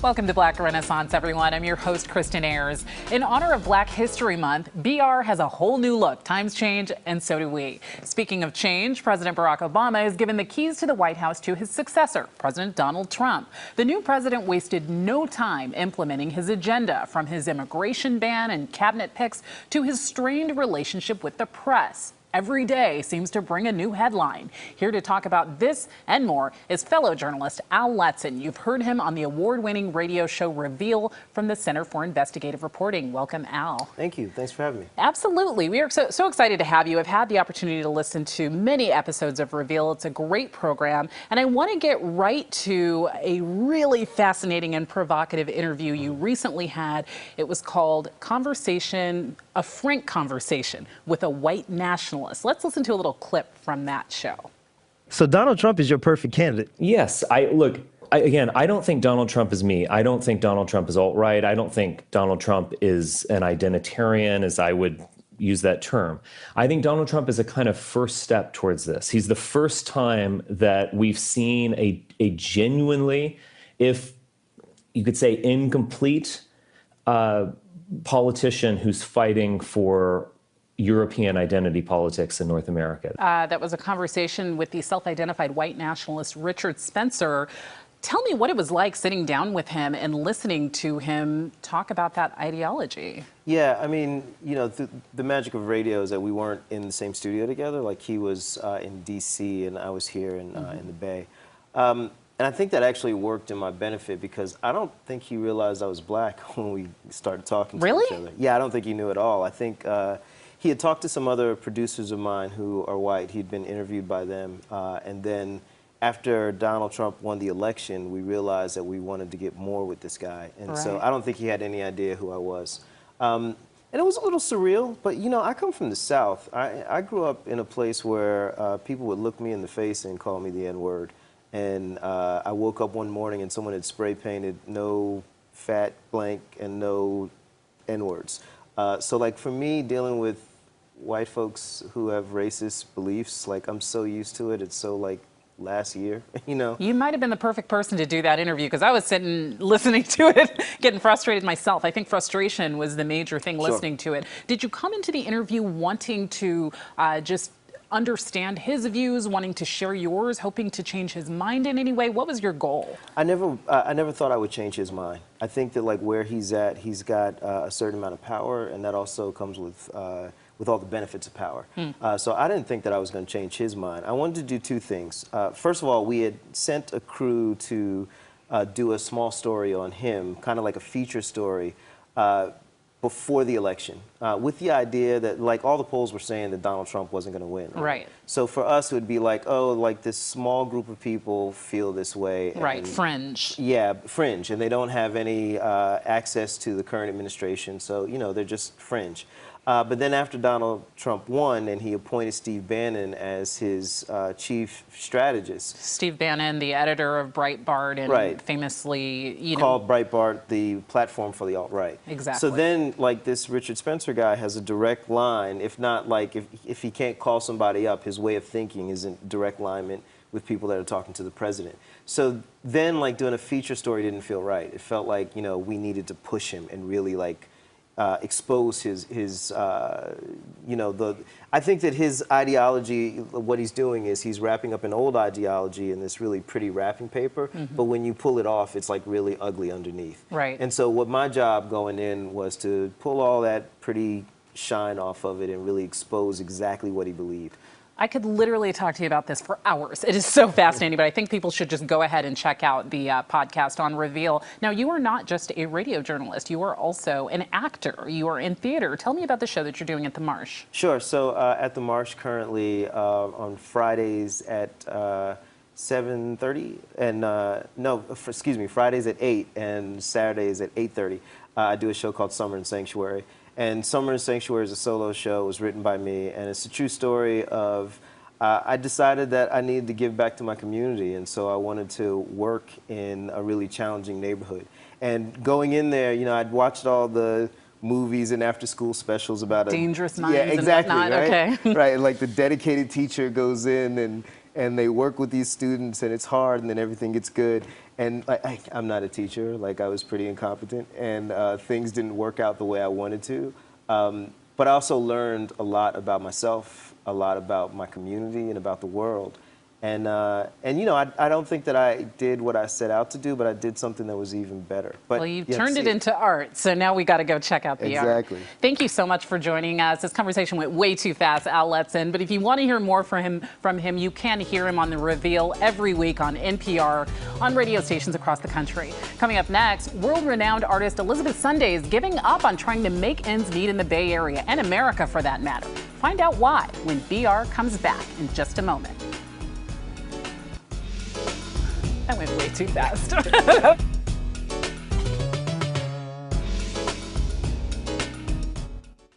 Welcome to Black Renaissance, everyone. I'm your host, Christin Ayers. In honor of Black History Month, BR has a whole new look. Times change, and so do we. Speaking of change, President Barack Obama has given the keys to the White House to his successor, President Donald Trump. The new president wasted no time implementing his agenda, from his immigration ban and cabinet picks to his strained relationship with the press. Every day seems to bring a new headline. Here to talk about this and more is fellow journalist Al Letson. You've heard him on the award-winning radio show Reveal from the Center for Investigative Reporting. Welcome, Al. Thank you. Thanks for having me. Absolutely. We are so excited to have you. I've had the opportunity to listen to many episodes of Reveal. It's a great program. And I want to get right to a really fascinating and provocative interview you recently had. It was called A Frank Conversation with a White Nationalist. Let's listen to a little clip from that show. So Donald Trump is your perfect candidate. Yes. I don't think Donald Trump is me. I don't think Donald Trump is alt-right. I don't think Donald Trump is an identitarian, as I would use that term. I think Donald Trump is a kind of first step towards this. He's the first time that we've seen a genuinely, if you could say incomplete, politician who's fighting for European identity politics in North America. That was a conversation with the self-identified white nationalist Richard Spencer. Tell me what it was like sitting down with him and listening to him talk about that ideology. Yeah, I mean, you know, the magic of radio is that we weren't in the same studio together. Like, he was in D.C. and I was here in the Bay. And I think that actually worked in my benefit, because I don't think he realized I was black when we started talking to each other. Yeah, I don't think he knew at all. I think he had talked to some other producers of mine who are white. He'd been interviewed by them. And then after Donald Trump won the election, we realized that we wanted to get more with this guy. And so I don't think he had any idea who I was. And it was a little surreal, but, you know, I come from the South. I grew up in a place where people would look me in the face and call me the N-word. And I woke up one morning and someone had spray painted no fat blank and no N-words. So, like, for me, dealing with white folks who have racist beliefs, like, I'm so used to it. It's so, like, last year, you know. You might have been the perfect person to do that interview, because I was sitting listening to it, getting frustrated myself. I think frustration was the major thing listening to it. Did you come into the interview wanting to just understand his views, wanting to share yours, hoping to change his mind in any way? What was your goal? I never thought I would change his mind. I think that, like, where he's at, he's got a certain amount of power, and that also comes with all the benefits of power. So I didn't think that I was going to change his mind. I wanted to do two things. First of all, we had sent a crew to do a small story on him, kind of like a feature story, before the election, with the idea that, like, all the polls were saying that Donald Trump wasn't going to win. Right. So for us, it would be like, oh, like, this small group of people feel this way. Right, fringe. Yeah, fringe, and they don't have any access to the current administration, so, you know, they're just fringe. But then after Donald Trump won and he appointed Steve Bannon as his chief strategist. Steve Bannon, the editor of Breitbart, and famously, you know, called Breitbart the platform for the alt-right. Exactly. So then, like, this Richard Spencer guy has a direct line, if not, like, if he can't call somebody up, his way of thinking is in direct alignment with people that are talking to the president. So then, like, doing a feature story didn't feel right. It felt like, you know, we needed to push him and really, like, expose his you know, I think that his ideology, what he's doing is he's wrapping up an old ideology in this really pretty wrapping paper, but when you pull it off, it's, like, really ugly underneath. Right. And so what my job going in was to pull all that pretty shine off of it and really expose exactly what he believed. I could literally talk to you about this for hours. It is so fascinating, but I think people should just go ahead and check out the podcast on Reveal. Now, you are not just a radio journalist. You are also an actor. You are in theater. Tell me about the show that you're doing at the Marsh. Sure. So at the Marsh currently on Fridays at 7:30 and Fridays at 8 and Saturdays at 8:30. I do a show called Summer in Sanctuary. And Summer in Sanctuary is a solo show. It was written by me, and it's a true story of I decided that I needed to give back to my community, and so I wanted to work in a really challenging neighborhood. And going in there, you know, I'd watched all the movies and after-school specials about dangerous minds. Yeah, exactly. And whatnot. Right? Okay. Right. Like, the dedicated teacher goes in and they work with these students, and it's hard, and then everything gets good. And I'm not a teacher. Like, I was pretty incompetent, and things didn't work out the way I wanted to. But I also learned a lot about myself, a lot about my community, and about the world. And you know, I don't think that I did what I set out to do, but I did something that was even better. But well, you turned it into art, so now we got to go check out the art. Exactly. Thank you so much for joining us. This conversation went way too fast, Al Letson, but if you want to hear more from him, you can hear him on The Reveal every week on NPR, on radio stations across the country. Coming up next, world-renowned artist Elizabeth Sunday is giving up on trying to make ends meet in the Bay Area, and America for that matter. Find out why when BR comes back in just a moment. That went way too fast.